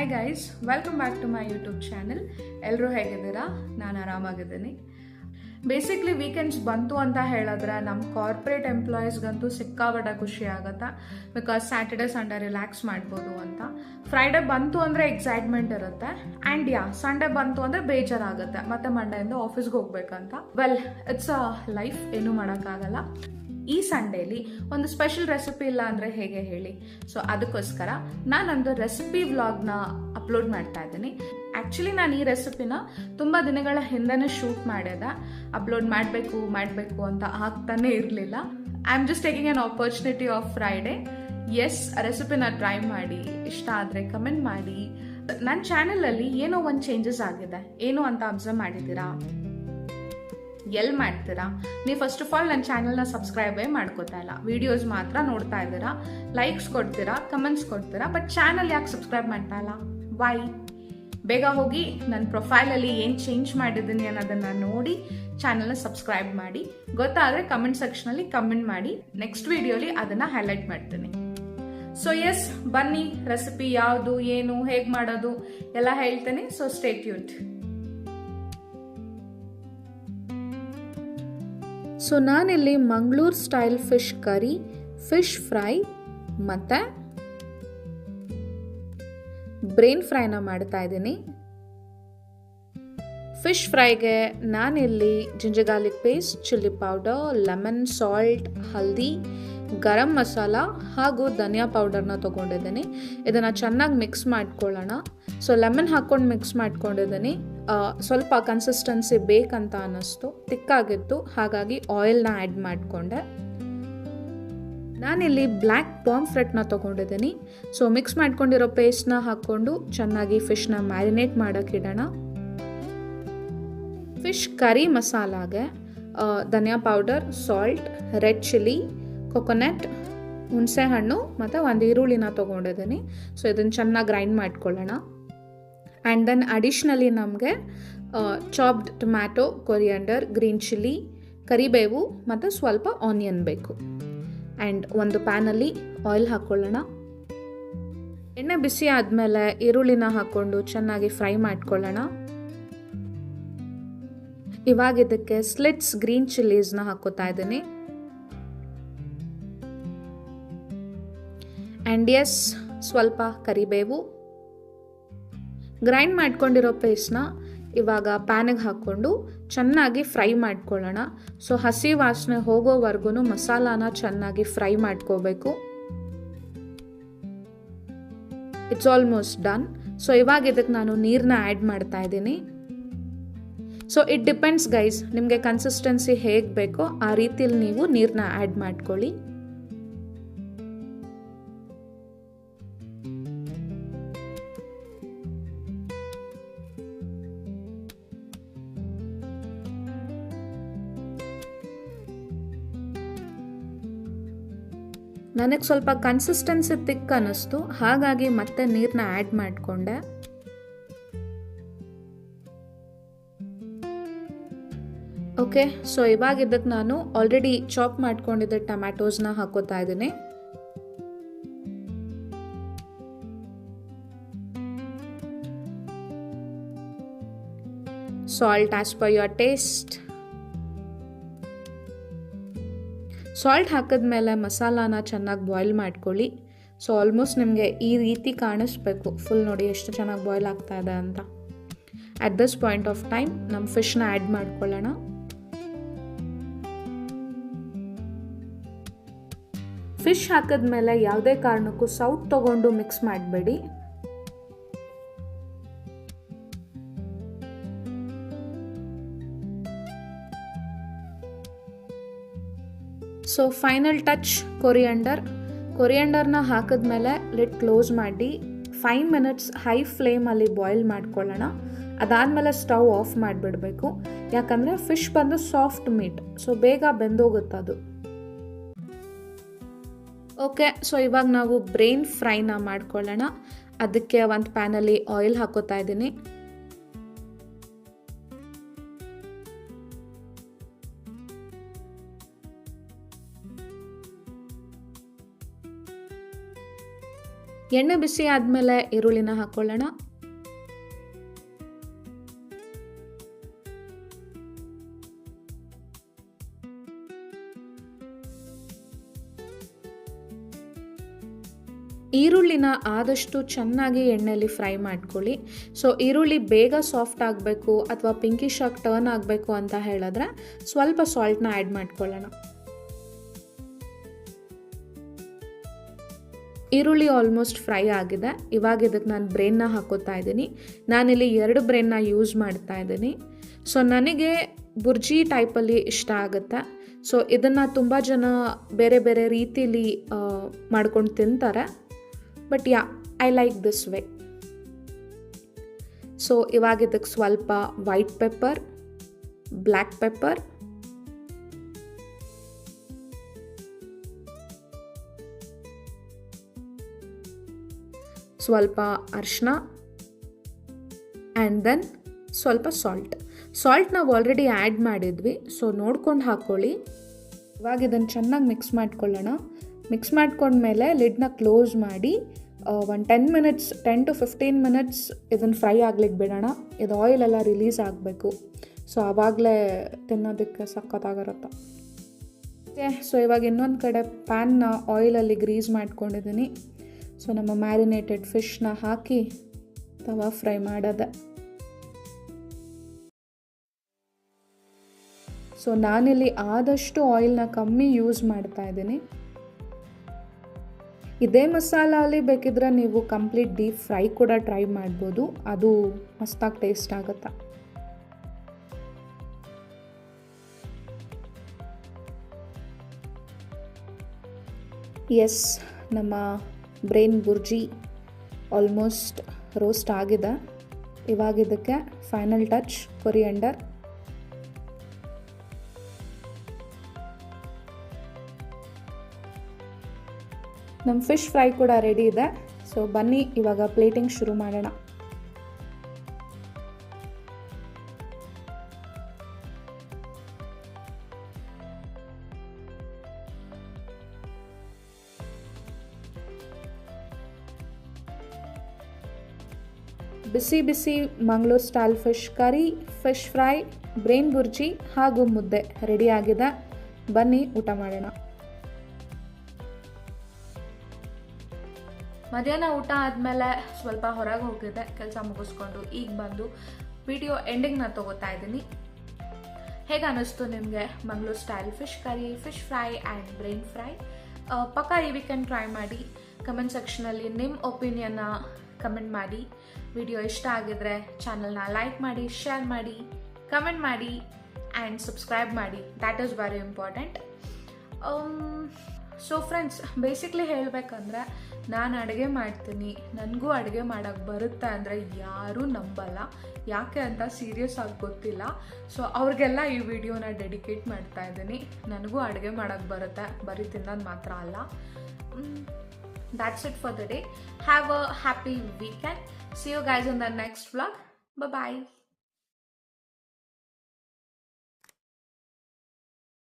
Hi guys, welcome back to my YouTube channel. ಎಲ್ಲರೂ ಹೇಗಿದ್ದೀರಾ? ನಾನು ಆರಾಮಾಗಿದ್ದೀನಿ. ಬೇಸಿಕ್ಲಿ ವೀಕೆಂಡ್ಸ್ ಬಂತು ಅಂತ ಹೇಳಿದ್ರೆ ನಮ್ಮ ಕಾರ್ಪೊರೇಟ್ ಎಂಪ್ಲಾಯೀಸ್ಗಂತೂ ಸಿಕ್ಕಾಪಟ್ಟೆ ಖುಷಿ ಆಗುತ್ತೆ. ಬಿಕಾಸ್ ಸ್ಯಾಟರ್ಡೆ ಸಂಡೇ ರಿಲ್ಯಾಕ್ಸ್ ಮಾಡ್ಬೋದು ಅಂತ. ಫ್ರೈಡೇ ಬಂತು ಅಂದರೆ ಎಕ್ಸೈಟ್ಮೆಂಟ್ ಇರುತ್ತೆ. ಆ್ಯಂಡ್ ಸಂಡೇ ಬಂತು ಅಂದರೆ ಬೇಜಾರಾಗುತ್ತೆ, ಮತ್ತೆ ಮಂಡೆಯಿಂದ ಆಫೀಸ್ಗೆ ಹೋಗ್ಬೇಕಂತ. ವೆಲ್, ಇಟ್ಸ್ ಅ ಲೈಫ್, ಏನೂ ಮಾಡೋಕ್ಕಾಗಲ್ಲ. ಈ ಸಂಡೇಲಿ ಒಂದು ಸ್ಪೆಷಲ್ ರೆಸಿಪಿ ಇಲ್ಲ ಅಂದರೆ ಹೇಗೆ ಹೇಳಿ? ಸೊ ಅದಕ್ಕೋಸ್ಕರ ನಾನೊಂದು ರೆಸಿಪಿ ವ್ಲಾಗ್ನ ಅಪ್ಲೋಡ್ ಮಾಡ್ತಾ ಇದ್ದೀನಿ. ಆ್ಯಕ್ಚುಲಿ ನಾನು ಈ ರೆಸಿಪಿನ ತುಂಬ ದಿನಗಳ ಹಿಂದೆನೇ ಶೂಟ್ ಮಾಡಿದೆ. ಅಪ್ಲೋಡ್ ಮಾಡಬೇಕು ಅಂತ ಆಗ್ತಾನೆ ಇರಲಿಲ್ಲ. I am just taking on opportunity of Friday. ಎಸ್, ರೆಸಿಪಿನ ಟ್ರೈ ಮಾಡಿ, ಇಷ್ಟ ಆದರೆ ಕಮೆಂಟ್ ಮಾಡಿ. ನನ್ನ ಚಾನಲಲ್ಲಿ ಏನೋ ಒಂದು ಚೇಂಜಸ್ ಆಗಿದೆ, ಏನು ಅಂತ ಅಬ್ಸರ್ವ್ ಮಾಡಿದ್ದೀರಾ? ಎಲ್ಲಿ ಮಾಡ್ತೀರಾ? ನೀವು ಫಸ್ಟ್ ಆಫ್ ಆಲ್ ನನ್ನ ಚಾನಲ್ನ ಸಬ್ಸ್ಕ್ರೈಬೇ ಮಾಡ್ಕೋತಾ ಇಲ್ಲ, ವಿಡಿಯೋಸ್ ಮಾತ್ರ ನೋಡ್ತಾ ಇದ್ದೀರಾ, ಲೈಕ್ಸ್ ಕೊಡ್ತೀರಾ, ಕಮೆಂಟ್ಸ್ ಕೊಡ್ತೀರಾ, ಬಟ್ ಚಾನಲ್ ಯಾಕೆ ಸಬ್ಸ್ಕ್ರೈಬ್ ಮಾಡ್ತಾ ಇಲ್ಲ? ವೈ? ಬೇಗ ಹೋಗಿ ನನ್ನ ಪ್ರೊಫೈಲಲ್ಲಿ ಏನು ಚೇಂಜ್ ಮಾಡಿದ್ದೀನಿ ಅನ್ನೋದನ್ನು ನೋಡಿ ಚಾನಲ್ನ ಸಬ್ಸ್ಕ್ರೈಬ್ ಮಾಡಿ. ಗೊತ್ತಾದರೆ ಕಮೆಂಟ್ ಸೆಕ್ಷನಲ್ಲಿ ಕಮೆಂಟ್ ಮಾಡಿ, ನೆಕ್ಸ್ಟ್ ವಿಡಿಯೋಲಿ ಅದನ್ನು ಹೈಲೈಟ್ ಮಾಡ್ತೀನಿ. ಸೊ ಎಸ್, ಬನ್ನಿ, ರೆಸಿಪಿ ಯಾವುದು, ಏನು, ಹೇಗೆ ಮಾಡೋದು ಎಲ್ಲ ಹೇಳ್ತೀನಿ. So stay tuned. ಸೊ ನಾನಿಲ್ಲಿ Mangaluru style fish curry, fish fry ಮತ್ತು ಬ್ರೇನ್ ಫ್ರೈನ ಮಾಡ್ತಾ ಇದ್ದೀನಿ. ಫಿಶ್ ಫ್ರೈಗೆ ನಾನಿಲ್ಲಿ ginger garlic paste, chilli powder, lemon, salt, ಹಲ್ದಿ, ಗರಂ ಮಸಾಲ ಹಾಗೂ ಧನಿಯಾ ಪೌಡರ್ನ ತೊಗೊಂಡಿದ್ದೀನಿ. ಇದನ್ನು ಚೆನ್ನಾಗಿ ಮಿಕ್ಸ್ ಮಾಡ್ಕೊಳ್ಳೋಣ. ಸೊ ಲೆಮನ್ ಹಾಕ್ಕೊಂಡು ಮಿಕ್ಸ್ ಮಾಡ್ಕೊಂಡಿದ್ದೀನಿ. ಸ್ವಲ್ಪ ಕನ್ಸಿಸ್ಟೆನ್ಸಿ ಬೇಕಂತ ಅನ್ನಿಸ್ತು, ತಿಕ್ಕಾಗಿತ್ತು, ಹಾಗಾಗಿ ಆಯಿಲ್ನ ಆ್ಯಡ್ ಮಾಡಿಕೊಂಡೆ. ನಾನಿಲ್ಲಿ ಬ್ಲ್ಯಾಕ್ ಪಾಂಫ್ರೆಟ್ನ ತೊಗೊಂಡಿದ್ದೀನಿ. ಸೊ ಮಿಕ್ಸ್ ಮಾಡ್ಕೊಂಡಿರೋ ಪೇಸ್ಟ್ನ ಹಾಕ್ಕೊಂಡು ಚೆನ್ನಾಗಿ ಫಿಶ್ನ ಮ್ಯಾರಿನೇಟ್ ಮಾಡೋಕ್ಕಿಡೋಣ. ಫಿಶ್ ಕರಿ ಮಸಾಲಾಗೆ ಧನಿಯಾ powder, salt, red chilli, coconut, ಹುಣಸೆಹಣ್ಣು ಮತ್ತು ಒಂದು ಈರುಳ್ಳಿನ ತೊಗೊಂಡಿದ್ದೀನಿ. ಸೊ ಇದನ್ನು ಚೆನ್ನಾಗಿ ಗ್ರೈಂಡ್ ಮಾಡ್ಕೊಳ್ಳೋಣ. ಆ್ಯಂಡ್ ದೆನ್ ಅಡಿಷ್ನಲಿ ನಮಗೆ chopped tomato, coriander, green chilli, ಕರಿಬೇವು ಮತ್ತು ಸ್ವಲ್ಪ ಆನಿಯನ್ ಬೇಕು. ಆ್ಯಂಡ್ ಒಂದು ಪ್ಯಾನಲ್ಲಿ ಆಯಿಲ್ ಹಾಕ್ಕೊಳ್ಳೋಣ. ಎಣ್ಣೆ ಬಿಸಿ ಆದಮೇಲೆ ಈರುಳ್ಳಿನ ಹಾಕ್ಕೊಂಡು ಚೆನ್ನಾಗಿ ಫ್ರೈ ಮಾಡ್ಕೊಳ್ಳೋಣ. ಇವಾಗ ಇದಕ್ಕೆ ಸ್ಲಿಟ್ಸ್ ಗ್ರೀನ್ ಚಿಲ್ಲೀಸ್ನ ಹಾಕ್ಕೋತಾ ಇದ್ದೀನಿ. ಆ್ಯಂಡ್ ಎಸ್, ಸ್ವಲ್ಪ ಕರಿಬೇವು. ಗ್ರೈಂಡ್ ಮಾಡ್ಕೊಂಡಿರೋ ಪೇಸ್ಟ್ನ ಇವಾಗ ಪ್ಯಾನಿಗೆ ಹಾಕ್ಕೊಂಡು ಚೆನ್ನಾಗಿ ಫ್ರೈ ಮಾಡ್ಕೊಳ್ಳೋಣ. ಸೊ ಹಸಿ ವಾಸನೆ ಹೋಗೋವರೆಗೂ ಮಸಾಲಾನ ಚೆನ್ನಾಗಿ ಫ್ರೈ ಮಾಡ್ಕೋಬೇಕು. It's almost done. ಸೊ ಇವಾಗ ಇದಕ್ಕೆ ನಾನು ನೀರನ್ನ ಆ್ಯಡ್ ಮಾಡ್ತಾ ಇದ್ದೀನಿ. ಸೊ ಇಟ್ ಡಿಪೆಂಡ್ಸ್ ಗೈಸ್, ನಿಮಗೆ ಕನ್ಸಿಸ್ಟೆನ್ಸಿ ಹೇಗೆ ಬೇಕೋ ಆ ರೀತಿಯಲ್ಲಿ ನೀವು ನೀರನ್ನ ಆ್ಯಡ್ ಮಾಡ್ಕೊಳ್ಳಿ. ನನಗೆ ಸ್ವಲ್ಪ ಕನ್ಸಿಸ್ಟೆನ್ಸಿ ತಿಕ್ ಅನ್ನಿಸ್ತು, ಹಾಗಾಗಿ ಮತ್ತೆ ನೀರನ್ನ ಆ್ಯಡ್ ಮಾಡಿಕೊಂಡೆ. ಓಕೆ, ಸೊ ಇವಾಗ ಇದಕ್ಕೆ ನಾನು ಆಲ್ರೆಡಿ ಚಾಪ್ ಮಾಡ್ಕೊಂಡಿದ್ದ ಟೊಮ್ಯಾಟೋಸ್ನ ಹಾಕೋತಾ ಇದ್ದೀನಿ. Salt as per your taste. Salt ಹಾಕಿದ್ಮೇಲೆ ಮಸಾಲಾನ ಚೆನ್ನಾಗಿ ಬಾಯ್ಲ್ ಮಾಡ್ಕೊಳ್ಳಿ. ಸೊ ಆಲ್ಮೋಸ್ಟ್ ನಿಮಗೆ ಈ ರೀತಿ ಕಾಣಿಸ್ಬೇಕು. ಫುಲ್ ನೋಡಿ ಎಷ್ಟು ಚೆನ್ನಾಗಿ ಬಾಯ್ಲ್ ಆಗ್ತಾ ಇದೆ ಅಂತ. At this point of time ನಮ್ಮ ಫಿಶ್ನ ಆ್ಯಡ್ ಮಾಡ್ಕೊಳ್ಳೋಣ. ಫಿಶ್ ಹಾಕಿದ್ಮೇಲೆ ಯಾವುದೇ ಕಾರಣಕ್ಕೂ ಸೌಟ್ ತೊಗೊಂಡು ಮಿಕ್ಸ್ ಮಾಡಬೇಡಿ. ಸೊ ಫೈನಲ್ ಟಚ್ ಕೊರಿಯಂಡರ್ನ ಹಾಕಿದ್ಮೇಲೆ ಲಿಡ್ ಕ್ಲೋಸ್ ಮಾಡಿ 5 ಮಿನಿಟ್ಸ್ ಹೈ ಫ್ಲೇಮಲ್ಲಿ ಬಾಯ್ಲ್ ಮಾಡ್ಕೊಳ್ಳೋಣ. ಅದಾದಮೇಲೆ ಸ್ಟವ್ ಆಫ್ ಮಾಡಿಬಿಡಬೇಕು, ಯಾಕಂದರೆ ಫಿಶ್ ಬಂದು ಸಾಫ್ಟ್ ಮೀಟ್, ಸೊ ಬೇಗ ಬೆಂದೋಗುತ್ತೆ ಅದು. ಓಕೆ, ಸೊ ಇವಾಗ ನಾವು ಬ್ರೇನ್ ಫ್ರೈನ ಮಾಡ್ಕೊಳ್ಳೋಣ. ಅದಕ್ಕೆ ಒಂದು ಪ್ಯಾನಲ್ಲಿ ಆಯಿಲ್ ಹಾಕೋತಾ ಇದ್ದೀನಿ. ಎಣ್ಣೆ ಬಿಸಿ ಆದಮೇಲೆ ಈರುಳ್ಳಿನ ಹಾಕ್ಕೊಳ್ಳೋಣ. ಈರುಳ್ಳಿನ ಆದಷ್ಟು ಚೆನ್ನಾಗಿ ಎಣ್ಣೆಯಲ್ಲಿ ಫ್ರೈ ಮಾಡ್ಕೊಳ್ಳಿ. ಸೊ ಈರುಳ್ಳಿ ಬೇಗ ಸಾಫ್ಟ್ ಆಗಬೇಕು ಅಥವಾ ಪಿಂಕಿಶ್ ಆಗಿ ಟರ್ನ್ ಆಗಬೇಕು ಅಂತ ಹೇಳಿದ್ರೆ ಸ್ವಲ್ಪ ಸಾಲ್ಟ್ನ ಆ್ಯಡ್ ಮಾಡ್ಕೊಳ್ಳೋಣ. ಈರುಳ್ಳಿ ಆಲ್ಮೋಸ್ಟ್ ಫ್ರೈ ಆಗಿದೆ. ಇವಾಗ ಇದಕ್ಕೆ ನಾನು ಬ್ರೇನ್ನ ಹಾಕೋತಾ ಇದ್ದೀನಿ. ನಾನಿಲ್ಲಿ 2 ಬ್ರೇನ್ನ ಯೂಸ್ ಮಾಡ್ತಾ ಇದ್ದೀನಿ. ಸೊ ನನಗೆ ಬುರ್ಜಿ ಟೈಪಲ್ಲಿ ಇಷ್ಟ ಆಗುತ್ತೆ. ಸೊ ಇದನ್ನು ತುಂಬ ಜನ ಬೇರೆ ಬೇರೆ ರೀತಿಲಿ ಮಾಡ್ಕೊಂಡು ತಿಂತಾರೆ. But yeah, I like this way. So ಇವಾಗ ಇದಕ್ಕೆ ಸ್ವಲ್ಪ ವೈಟ್ ಪೆಪ್ಪರ್, ಬ್ಲ್ಯಾಕ್ ಪೆಪ್ಪರ್, ಸ್ವಲ್ಪ ಅರಿಶಿನ ಆ್ಯಂಡ್ ದೆನ್ ಸ್ವಲ್ಪ ಸಾಲ್ಟ್ ನಾವು ಆಲ್ರೆಡಿ ಆ್ಯಡ್ ಮಾಡಿದ್ವಿ. ಸೊ ನೋಡ್ಕೊಂಡು ಹಾಕ್ಕೊಳ್ಳಿ. ಇವಾಗ ಇದನ್ನು ಚೆನ್ನಾಗಿ ಮಿಕ್ಸ್ ಮಾಡ್ಕೊಳ್ಳೋಣ. ಮಿಕ್ಸ್ ಮಾಡ್ಕೊಂಡ್ಮೇಲೆ ಲಿಡ್ನ ಕ್ಲೋಸ್ ಮಾಡಿ ಒಂದು 10 to 15 ಮಿನಿಟ್ಸ್ ಇದನ್ನು ಫ್ರೈ ಆಗ್ಲಿಕ್ಕೆ ಬಿಡೋಣ. ಇದು ಆಯಿಲ್ ಎಲ್ಲ ರಿಲೀಸ್ ಆಗಬೇಕು. ಸೊ ಆವಾಗಲೇ ತಿನ್ನೋದಕ್ಕೆ ಸಖತ್ತಾಗಿರುತ್ತೆ. ಸೊ ಇವಾಗ ಇನ್ನೊಂದು ಕಡೆ ಪ್ಯಾನ್ನ ಆಯಿಲಲ್ಲಿ ಗ್ರೀಸ್ ಮಾಡ್ಕೊಂಡಿದ್ದೀನಿ. ಸೊ ನಮ್ಮ ಮ್ಯಾರಿನೇಟೆಡ್ ಫಿಶ್ನ ಹಾಕಿ ತವಾ ಫ್ರೈ ಮಾಡೋದೆ. ಸೊ ನಾನಿಲ್ಲಿ ಆದಷ್ಟು ಆಯಿಲ್ನ ಕಮ್ಮಿ ಯೂಸ್ ಮಾಡ್ತಾ ಇದ್ದೀನಿ. ಇದೇ ಮಸಾಲಲ್ಲಿ ಬೇಕಿದ್ರೆ ನೀವು ಕಂಪ್ಲೀಟ್ ಡೀಪ್ ಫ್ರೈ ಕೂಡ ಟ್ರೈ ಮಾಡ್ಬೋದು. ಅದು ಮಸ್ತಾಗಿ ಟೇಸ್ಟ್ ಆಗುತ್ತೆ. ಎಸ್, ನಮ್ಮ ಬ್ರೇನ್ ಬುರ್ಜಿ ಆಲ್ಮೋಸ್ಟ್ ರೋಸ್ಟ್ ಆಗಿದೆ. ಇವಾಗ ಇದಕ್ಕೆ ಫೈನಲ್ ಟಚ್ ಕೊರಿಯಂಡರ್. ನಮ್ಮ ಫಿಶ್ ಫ್ರೈ ಕೂಡ ರೆಡಿ ಇದೆ. ಸೊ ಬನ್ನಿ ಇವಾಗ ಪ್ಲೇಟಿಂಗ್ ಶುರು ಮಾಡೋಣ. ಬಿಸಿ ಬಿಸಿ Mangaluru style fish curry, fish fry, brain bhurji ಹಾಗೂ ಮುದ್ದೆ ರೆಡಿಯಾಗಿದೆ. ಬನ್ನಿ ಊಟ ಮಾಡೋಣ. ಮಧ್ಯಾಹ್ನ ಊಟ ಆದಮೇಲೆ ಸ್ವಲ್ಪ ಹೊರಗೆ ಹೋಗಿದ್ದೆ ಕೆಲಸ ಮುಗಿಸ್ಕೊಂಡು. ಈಗ ಬಂದು ವಿಡಿಯೋ ಎಂಡಿಂಗ್ನ ತೊಗೋತಾ ಇದ್ದೀನಿ. ಹೇಗೆ ಅನ್ನಿಸ್ತು ನಿಮಗೆ Mangaluru style fish curry, fish fry and brain fry? ಪಕ್ಕ ಈ ವೀಕೆಂಡ್ ಟ್ರೈ ಮಾಡಿ. ಕಮೆಂಟ್ ಸೆಕ್ಷನಲ್ಲಿ ನಿಮ್ಮ ಒಪಿನಿಯನ್ನ ಕಮೆಂಟ್ ಮಾಡಿ. ವಿಡಿಯೋ ಇಷ್ಟ ಆಗಿದ್ರೆ ಚಾನಲ್ನ ಲೈಕ್ ಮಾಡಿ, ಶೇರ್ ಮಾಡಿ, ಕಮೆಂಟ್ ಮಾಡಿ ಆ್ಯಂಡ್ ಸಬ್ಸ್ಕ್ರೈಬ್ ಮಾಡಿ. That is very important. So friends, basically ಹೇಳಬೇಕಂದ್ರೆ ನಾನು ಅಡುಗೆ ಮಾಡ್ತೀನಿ, ನನಗೂ ಅಡುಗೆ ಮಾಡೋಕ್ಕೆ ಬರುತ್ತೆ ಅಂದರೆ ಯಾರೂ ನಂಬಲ್ಲ. ಯಾಕೆ ಅಂತ ಸೀರಿಯಸ್ ಆಗಿ ಗೊತ್ತಿಲ್ಲ. ಸೊ ಅವ್ರಿಗೆಲ್ಲ ಈ ವಿಡಿಯೋನ ಡೆಡಿಕೇಟ್ ಮಾಡ್ತಾ ಇದ್ದೀನಿ. ನನಗೂ ಅಡುಗೆ ಮಾಡೋಕ್ಕೆ ಬರುತ್ತೆ, ಬರೀ ತಿನ್ನೋದು ಮಾತ್ರ ಅಲ್ಲ. That's it for the day. Have a happy weekend. See you guys in the next vlog. Bye bye.